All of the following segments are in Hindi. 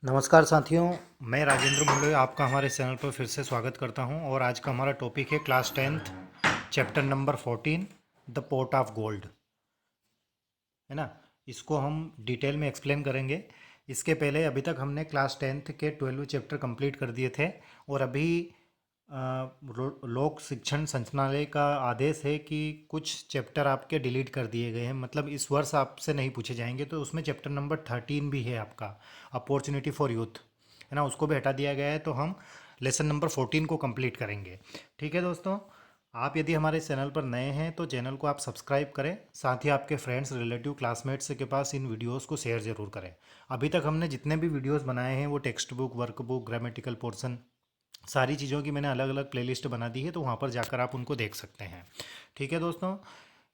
नमस्कार साथियों, मैं राजेंद्र मुंडे आपका हमारे चैनल पर फिर से स्वागत करता हूं। और आज का हमारा टॉपिक है class 10th chapter number 14 the port of gold, है ना। इसको हम डिटेल में एक्सप्लेन करेंगे। इसके पहले अभी तक हमने क्लास 10th के 12 चैप्टर कंप्लीट कर दिए थे। और अभी लोक शिक्षण संचालनालय का आदेश है कि कुछ चैप्टर आपके डिलीट कर दिए गए हैं, मतलब इस वर्ष आपसे नहीं पूछे जाएंगे। तो उसमें चैप्टर नंबर 13 भी है आपका, अपॉर्चुनिटी फॉर यूथ, है ना, उसको भी हटा दिया गया है। तो हम लेसन नंबर 14 को कंप्लीट करेंगे। ठीक है दोस्तों, आप यदि हमारे चैनल पर नए हैं तो चैनल को आप सब्सक्राइब करें, साथ ही आपके फ्रेंड्स, रिलेटिव, क्लासमेट्स के पास इन वीडियोस को शेयर ज़रूर करें। अभी तक हमने जितने भी वीडियोस बनाए हैं वो text book, workbook, grammatical portion, सारी चीज़ों की मैंने अलग अलग प्लेलिस्ट बना दी है, तो वहाँ पर जाकर आप उनको देख सकते हैं। ठीक है दोस्तों,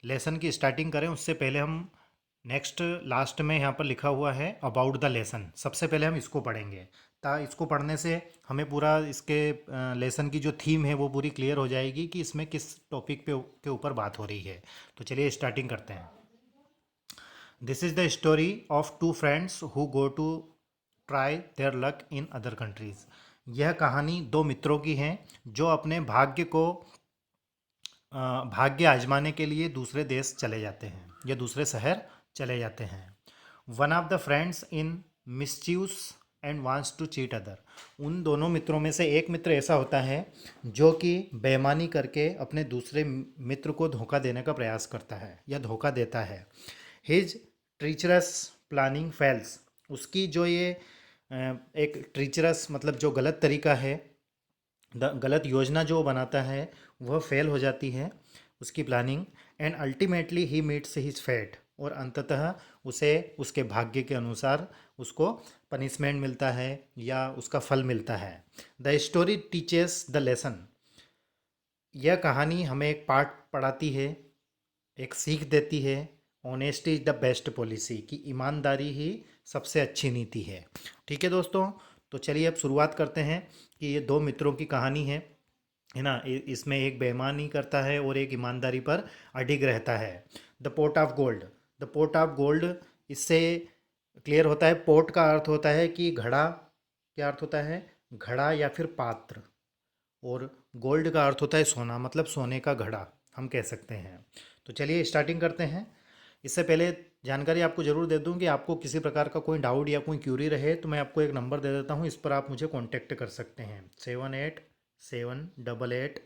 लेसन की स्टार्टिंग करें उससे पहले हम नेक्स्ट लास्ट में यहाँ पर लिखा हुआ है अबाउट द लेसन, सबसे पहले हम इसको पढ़ेंगे। इसको पढ़ने से हमें पूरा इसके लेसन की जो थीम है वो पूरी क्लियर हो जाएगी कि इसमें किस टॉपिक के ऊपर बात हो रही है। तो चलिए स्टार्टिंग करते हैं। This is the story of two friends who go to try their luck in other countries. यह कहानी दो मित्रों की है जो अपने भाग्य आजमाने के लिए दूसरे देश चले जाते हैं या दूसरे शहर चले जाते हैं। One of the friends in mischievous and wants to cheat other. उन दोनों मित्रों में से एक मित्र ऐसा होता है जो कि बेईमानी करके अपने दूसरे मित्र को धोखा देने का प्रयास करता है या धोखा देता है। His treacherous planning fails. उसकी जो ये एक ट्रीचरस मतलब जो गलत तरीका है, गलत योजना जो वो बनाता है वह फेल हो जाती है, उसकी planning. And ultimately he meets his fate. और अंततः उसे उसके भाग्य के अनुसार उसको पनिशमेंट मिलता है या उसका फल मिलता है। The story teaches the lesson. यह कहानी हमें एक पाठ पढ़ाती है, एक सीख देती है। Honesty is the best policy, कि ईमानदारी ही सबसे अच्छी नीति है। ठीक है दोस्तों, तो चलिए अब शुरुआत करते हैं कि ये दो मित्रों की कहानी है ना। इसमें एक बेईमानी करता है और एक ईमानदारी पर अडिग रहता है। The port of gold. The port of gold, इससे क्लियर होता है, पोर्ट का अर्थ होता है कि घड़ा। क्या अर्थ होता है? घड़ा या फिर पात्र। और गोल्ड का अर्थ होता है सोना, मतलब सोने का घड़ा हम कह सकते हैं। तो चलिए स्टार्टिंग करते हैं। इससे पहले जानकारी आपको ज़रूर दे दूं कि आपको किसी प्रकार का कोई डाउट या कोई क्यूरी रहे तो मैं आपको एक नंबर दे देता हूं, इस पर आप मुझे कांटेक्ट कर सकते हैं। 787888,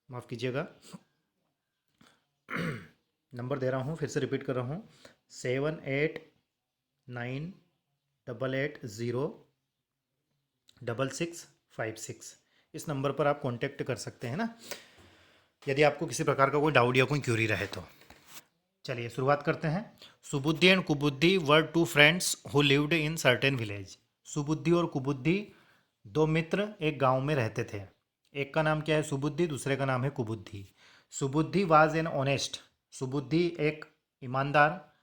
माफ़ कीजिएगा, नंबर दे रहा हूँ, फिर से रिपीट कर रहा हूँ, 7898806656। इस नंबर पर आप कांटेक्ट कर सकते हैं ना, यदि आपको किसी प्रकार का कोई डाउट या कोई क्यूरी रहे तो। चलिए शुरुआत करते हैं। Subuddhi and Kubuddhi were two friends who lived in certain village. Subuddhi और कुबुद्धि दो मित्र एक गांव में रहते थे। एक का नाम क्या है? सुबुद्धि, दूसरे का नाम है Kubuddhi. Subuddhi was an honest. Subuddhi एक ईमानदार,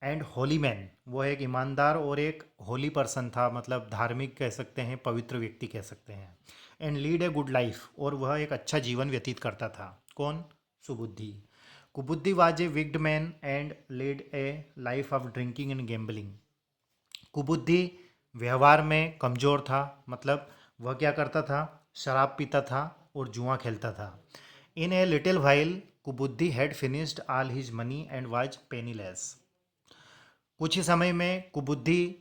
एंड होली मैन, वो एक ईमानदार और एक होली पर्सन था, मतलब धार्मिक कह सकते हैं, पवित्र व्यक्ति कह सकते हैं। And lead a good life, और वह एक अच्छा जीवन व्यतीत करता था। कौन? Subuddhi. Kubuddhi was a wicked man and lead a life of drinking and gambling. Kubuddhi व्यवहार में कमज़ोर था, मतलब वह क्या करता था? शराब पीता था और जुआ खेलता था। In a little while Kubuddhi had finished all his money and was penniless. कुछ ही समय में कुबुद्धि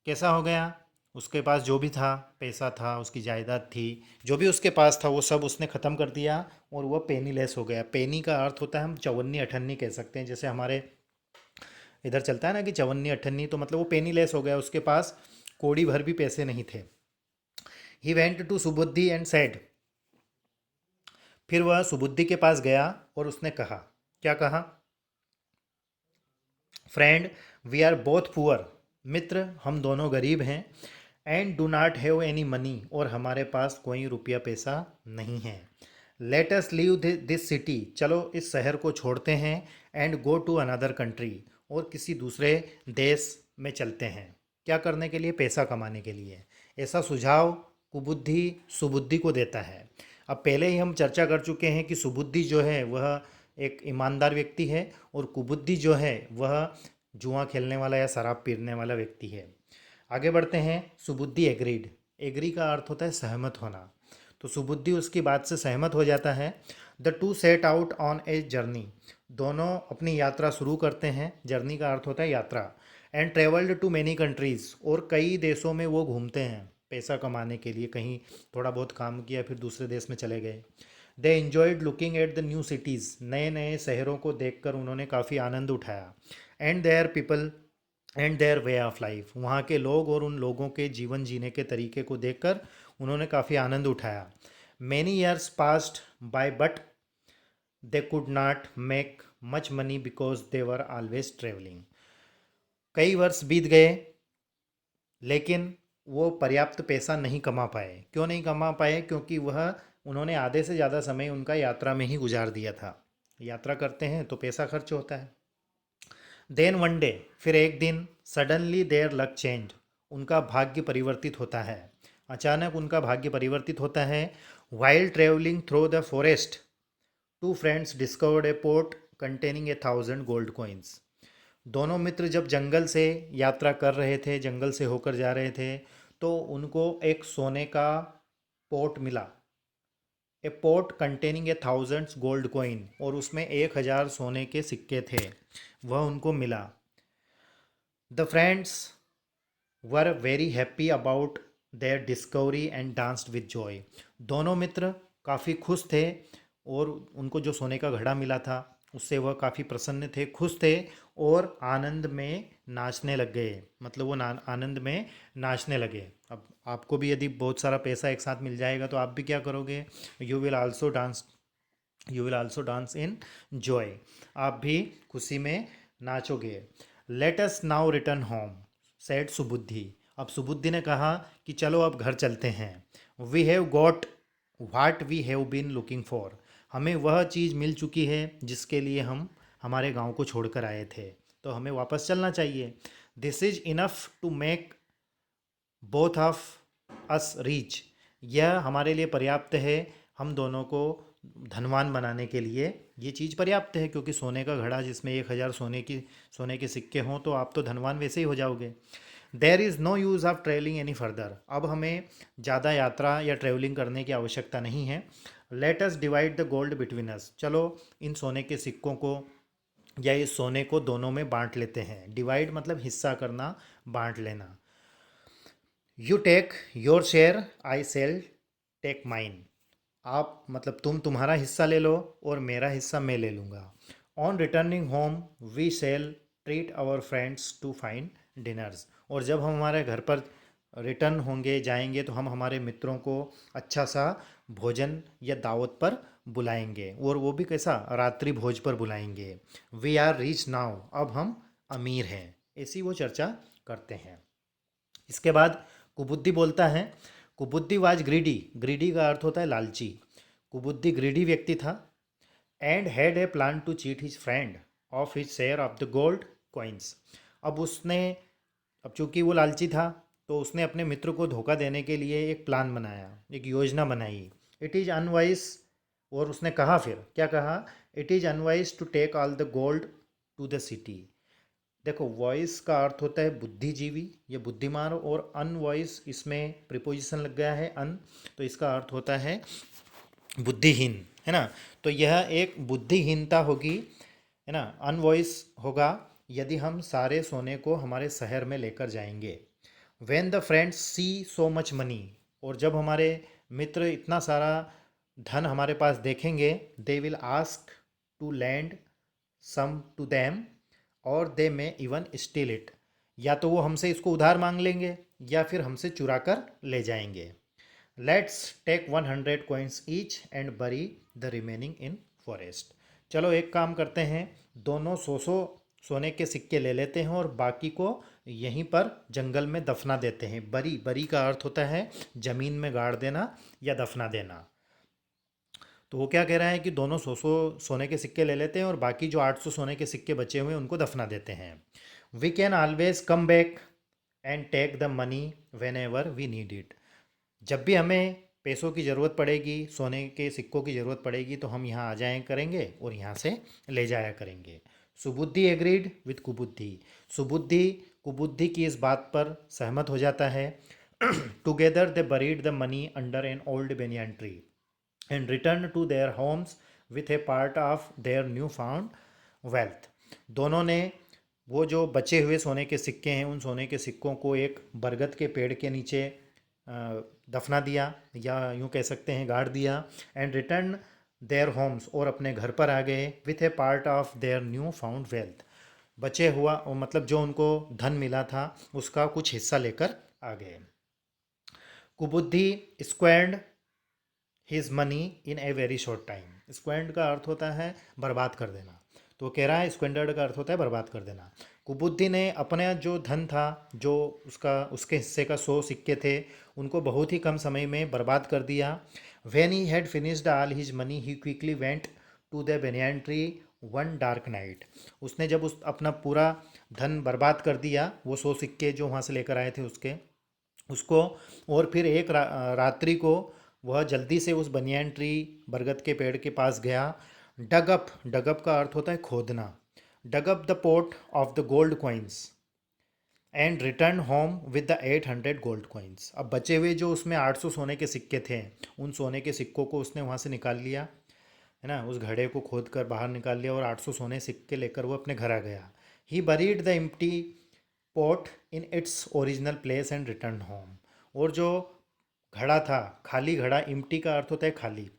कैसा हो गया? उसके पास जो भी था, पैसा था, उसकी जायदाद थी, जो भी उसके पास था वो सब उसने ख़त्म कर दिया और वह पेनीलेस हो गया। पेनी का अर्थ होता है, हम चवन्नी अठन्नी कह सकते हैं, जैसे हमारे इधर चलता है ना कि चवन्नी अठन्नी, तो मतलब वो पेनीलेस हो गया, उसके पास कोड़ी भर भी पैसे नहीं थे। He went to Subuddhi and said. फिर वह सुबुद्धि के पास गया और उसने कहा, क्या कहा? Friend, we are both poor. मित्र, हम दोनों गरीब हैं। And do not have any money, और हमारे पास कोई रुपया पैसा नहीं है। Let us leave this city, चलो इस शहर को छोड़ते हैं। And go to another country, और किसी दूसरे देश में चलते हैं। क्या करने के लिए? पैसा कमाने के लिए। ऐसा सुझाव कुबुद्धि सुबुद्धि को देता है। अब पहले ही हम चर्चा कर चुके हैं कि सुबुद्धि जो है वह एक ईमानदार व्यक्ति है और कुबुद्धि जो है वह जुआ खेलने वाला या शराब पीने वाला व्यक्ति है। आगे बढ़ते हैं। सुबुद्धि एग्रीड। एग्री का अर्थ होता है सहमत होना। तो सुबुद्धि उसकी बात से सहमत हो जाता है। The two set out on a journey. दोनों अपनी यात्रा शुरू करते हैं। जर्नी का अर्थ होता है यात्रा। And travelled to many countries. और कई देशों में वो घूमते हैं पैसा कमाने के लिए। कहीं थोड़ा बहुत काम किया फिर दूसरे देश में चले गए। They enjoyed looking at the new cities. नए नए शहरों को देखकर उन्होंने काफ़ी आनंद उठाया। And their people and their way of life. वहाँ के लोग और उन लोगों के जीवन जीने के तरीके को देखकर उन्होंने काफ़ी आनंद उठाया। Many years passed by but they could not make much money because they were always travelling. कई वर्ष बीत गए लेकिन वो पर्याप्त पैसा नहीं कमा पाए। क्यों नहीं कमा पाए? क्योंकि वह उन्होंने आधे से ज़्यादा समय उनका यात्रा में ही गुजार दिया था। यात्रा करते हैं तो पैसा खर्च होता है। देन वन डे, फिर एक दिन, सडनली देयर लक चेंज। उनका भाग्य परिवर्तित होता है। अचानक उनका भाग्य परिवर्तित होता है। While travelling through the forest two friends discovered a pot containing 1,000 gold coins. दोनों मित्र जब जंगल से यात्रा कर रहे थे, जंगल से होकर जा रहे थे, तो उनको एक सोने का पोर्ट मिला। ए पोर्ट कंटेनिंग 1,000 गोल्ड कॉइन। और उसमें 1,000 सोने के सिक्के थे, वह उनको मिला। The friends were very happy about their discovery and danced with Joy. दोनों मित्र काफ़ी खुश थे और उनको जो सोने का घड़ा मिला था उससे वह काफ़ी प्रसन्न थे, खुश थे और आनंद में नाचने लग गए। मतलब वो आनंद में नाचने लगे। अब आपको भी यदि बहुत सारा पैसा एक साथ मिल जाएगा तो आप भी क्या करोगे? You will also dance. You will also dance in joy. आप भी खुशी में नाचोगे। Let us now return home said Subuddhi. अब सुबुद्धि ने कहा कि चलो अब घर चलते हैं। We have got what we have been looking for. हमें वह चीज़ मिल चुकी है जिसके लिए हम हमारे गांव को छोड़कर आए थे, तो हमें वापस चलना चाहिए। This is enough to make both of us rich. यह हमारे लिए पर्याप्त है, हम दोनों को धनवान बनाने के लिए ये चीज़ पर्याप्त है। क्योंकि सोने का घड़ा जिसमें 1,000 सोने के सिक्के हों तो आप तो धनवान वैसे ही हो जाओगे। There is no use of travelling any further. अब हमें ज़्यादा यात्रा या ट्रेवलिंग करने की आवश्यकता नहीं है। Let us divide the gold between us. चलो इन सोने के सिक्कों को या इस सोने को दोनों में बांट लेते हैं। डिवाइड मतलब हिस्सा करना, बांट लेना। You take your share, I shall take mine. आप मतलब तुम तुम्हारा हिस्सा ले लो और मेरा हिस्सा मैं ले लूँगा। On returning home we shall treat our friends to fine dinners. और जब हम हमारे घर पर रिटर्न होंगे, जाएंगे, तो हम हमारे मित्रों को अच्छा सा भोजन या दावत पर बुलाएंगे। और वो भी कैसा? रात्रि भोज पर बुलाएंगे। We are rich now. अब हम अमीर हैं। ऐसी वो चर्चा करते हैं। इसके बाद कुबुद्धि बोलता है। कुबुद्धि वाज ग्रीडी। ग्रीडी का अर्थ होता है लालची। कुबुद्धि ग्रीडी व्यक्ति था। And had a plan to cheat his friend of his share of the gold coins. अब चूंकि वो लालची था तो उसने अपने मित्र को धोखा देने के लिए एक प्लान बनाया, एक योजना बनाई। It is unwise. और उसने कहा, फिर क्या कहा? It is unwise to take all the gold to the city. देखो, वॉइस का अर्थ होता है बुद्धिजीवी या बुद्धिमान, और अनवॉइस इसमें प्रिपोजिशन लग गया है अन, तो इसका अर्थ होता है बुद्धिहीन, है ना। तो यह एक बुद्धिहीनता होगी, है ना, अनवॉइस होगा यदि हम सारे सोने को हमारे शहर में लेकर जाएंगे। When the friends see so much money. और जब हमारे मित्र इतना सारा धन हमारे पास देखेंगे, they will ask to lend some to them और they may even steal it. या तो वो हमसे इसको उधार मांग लेंगे या फिर हमसे चुरा कर ले जाएंगे। Let's take 100 coins each and bury the remaining in forest. चलो एक काम करते हैं, दोनों 100 सोने के सिक्के ले लेते हैं और बाकी को यहीं पर जंगल में दफना देते हैं। बरी, बरी का अर्थ होता है ज़मीन में गाड़ देना या दफना देना। तो वो क्या कह रहा है कि दोनों 100 सोने के सिक्के ले लेते हैं और बाकी जो 800 सोने के सिक्के बचे हुए हैं उनको दफना देते हैं। We can always come back and take the money whenever we need it. जब भी हमें पैसों की ज़रूरत पड़ेगी, सोने के सिक्कों की ज़रूरत पड़ेगी, तो हम यहाँ आ जाया करेंगे और यहाँ से ले जाया करेंगे। सुबुद्धि एग्रीड विथ कुबुद्धि। सुबुद्धि कुबुद्धि की इस बात पर सहमत हो जाता है। Together they buried the money under an old banyan tree and return to their homes with a part of their new found wealth. दोनों ने वो जो बचे हुए सोने के सिक्के हैं उन सोने के सिक्कों को एक बरगद के पेड़ के नीचे दफना दिया, या यूँ कह सकते हैं गाड़ दिया। एंड रिटर्न देयर होम्स, और अपने घर पर आ गए। With a part of their new found wealth, बचे हुआ मतलब जो उनको धन मिला था उसका कुछ हिस्सा लेकर आ गए। Kubuddhi squandered his money in a very short time. Squandered का अर्थ होता है बर्बाद कर देना, तो कह रहा है स्क्वेंडर्ड का अर्थ होता है बर्बाद कर देना। कुबुद्धि ने अपना जो धन था, जो उसके हिस्से का 100 सिक्के थे, उनको बहुत ही कम समय में बर्बाद कर दिया। When he had finished all his money he quickly went to the banyan tree one dark night. उसने जब उस अपना पूरा धन बर्बाद कर दिया, वो 100 सिक्के जो वहाँ से लेकर आए थे उसको, और फिर एक रात्रि को वह जल्दी से उस बनियान ट्री बरगद के पेड़ के पास गया। डगअप का अर्थ होता है खोदना। Dug up the pot of the gold coins and return home with the 800 gold coins. अब बचे हुए जो उसमें 800 सोने के सिक्के थे, उन सोने के सिक्कों को उसने वहाँ से निकाल लिया, है ना, उस घड़े को खोद कर बाहर निकाल लिया और 800 सोने सिक्के लेकर वो अपने घर आ गया। He buried the empty pot in its original place and return home. और जो घड़ा था, खाली घड़ा, इम्प्टी का अर्थ होता है खाली,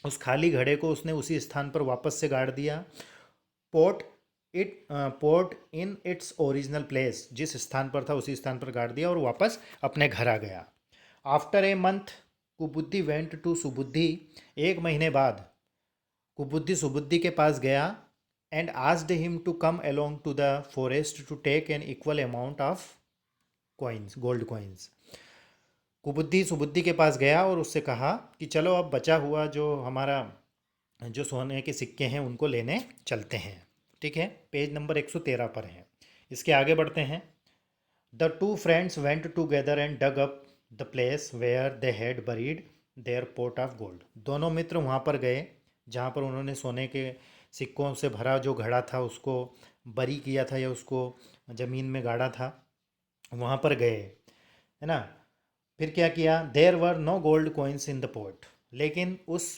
उस खाली घड़े को उसने उसी स्थान पर वापस से गाड़ दिया। Pot pot in its original place, जिस स्थान पर था उसी स्थान पर गाड़ दिया और वापस अपने घर आ गया। After a month Kubuddhi went to Subuddhi. एक महीने बाद कुबुद्धि सुबुद्धि के पास गया। And asked him to come along to the forest to take an equal amount of coins, gold coins. Kubuddhi Subuddhi के पास गया और उससे कहा कि चलो अब बचा हुआ जो हमारा जो सोने के सिक्के हैं उनको लेने चलते हैं। ठीक है, पेज नंबर 113 पर है। इसके आगे बढ़ते हैं। The two friends went together and dug up the place where they had buried their pot of gold. दोनों मित्र वहाँ पर गए जहाँ पर उन्होंने सोने के सिक्कों से भरा जो घड़ा था उसको बरी किया था या उसको ज़मीन में गाड़ा था, वहाँ पर गए, है ना। फिर क्या किया? There were no gold coins in the pot. लेकिन उस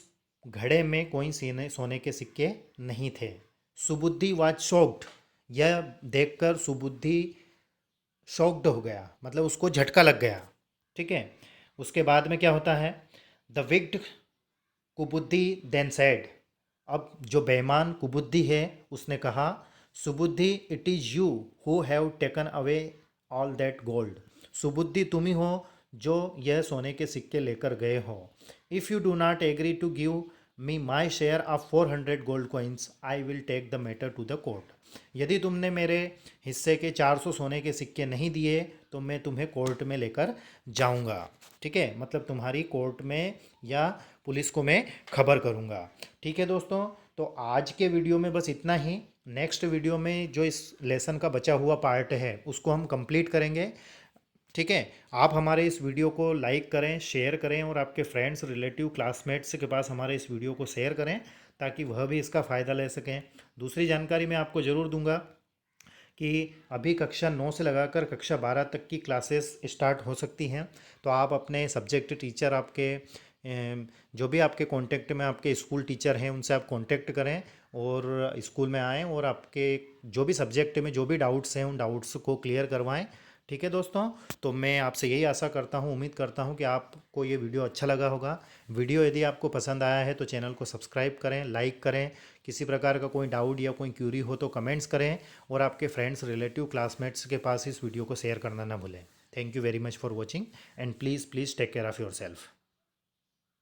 घड़े में कोई सोने के सिक्के नहीं थे। सुबुद्धि वाज शॉक्ड। यह देखकर सुबुद्धि शॉक्ड हो गया, मतलब उसको झटका लग गया। ठीक है, उसके बाद में क्या होता है? The wicked Kubuddhi then said. अब जो बेईमान कुबुद्धि है उसने कहा, Subuddhi it is you who have taken away all that gold. Subuddhi तुम ही हो जो यह सोने के सिक्के लेकर गए हो। If you do not agree to give me my share of 400 gold coins I will take the matter to the court. यदि तुमने मेरे हिस्से के 400 सोने के सिक्के नहीं दिए तो मैं तुम्हें कोर्ट में लेकर जाऊंगा। ठीक है, मतलब तुम्हारी कोर्ट में या पुलिस को मैं खबर करूंगा। ठीक है दोस्तों, तो आज के वीडियो में बस इतना ही। नेक्स्ट वीडियो में जो इस लेसन का बचा हुआ पार्ट है उसको हम कंप्लीट करेंगे। ठीक है, आप हमारे इस वीडियो को लाइक करें, शेयर करें और आपके फ्रेंड्स, रिलेटिव, क्लासमेट्स के पास हमारे इस वीडियो को शेयर करें ताकि वह भी इसका फ़ायदा ले सकें। दूसरी जानकारी मैं आपको ज़रूर दूंगा कि अभी कक्षा 9 से लगाकर कक्षा 12 तक की क्लासेस स्टार्ट हो सकती हैं। तो आप अपने सब्जेक्ट टीचर, आपके जो भी आपके कांटेक्ट में आपके स्कूल टीचर हैं उनसे आप कांटेक्ट करें और स्कूल में आएँ और आपके जो भी सब्जेक्ट में जो भी डाउट्स हैं उन डाउट्स को क्लियर करवाएं। ठीक है दोस्तों, तो मैं आपसे यही आशा करता हूँ, उम्मीद करता हूँ कि आपको ये वीडियो अच्छा लगा होगा। वीडियो यदि आपको पसंद आया है तो चैनल को सब्सक्राइब करें, लाइक करें। किसी प्रकार का कोई डाउट या कोई क्यूरी हो तो कमेंट्स करें और आपके फ्रेंड्स, रिलेटिव, क्लासमेट्स के पास इस वीडियो को शेयर करना ना भूलें। Thank you very much for watching and please take care of your self.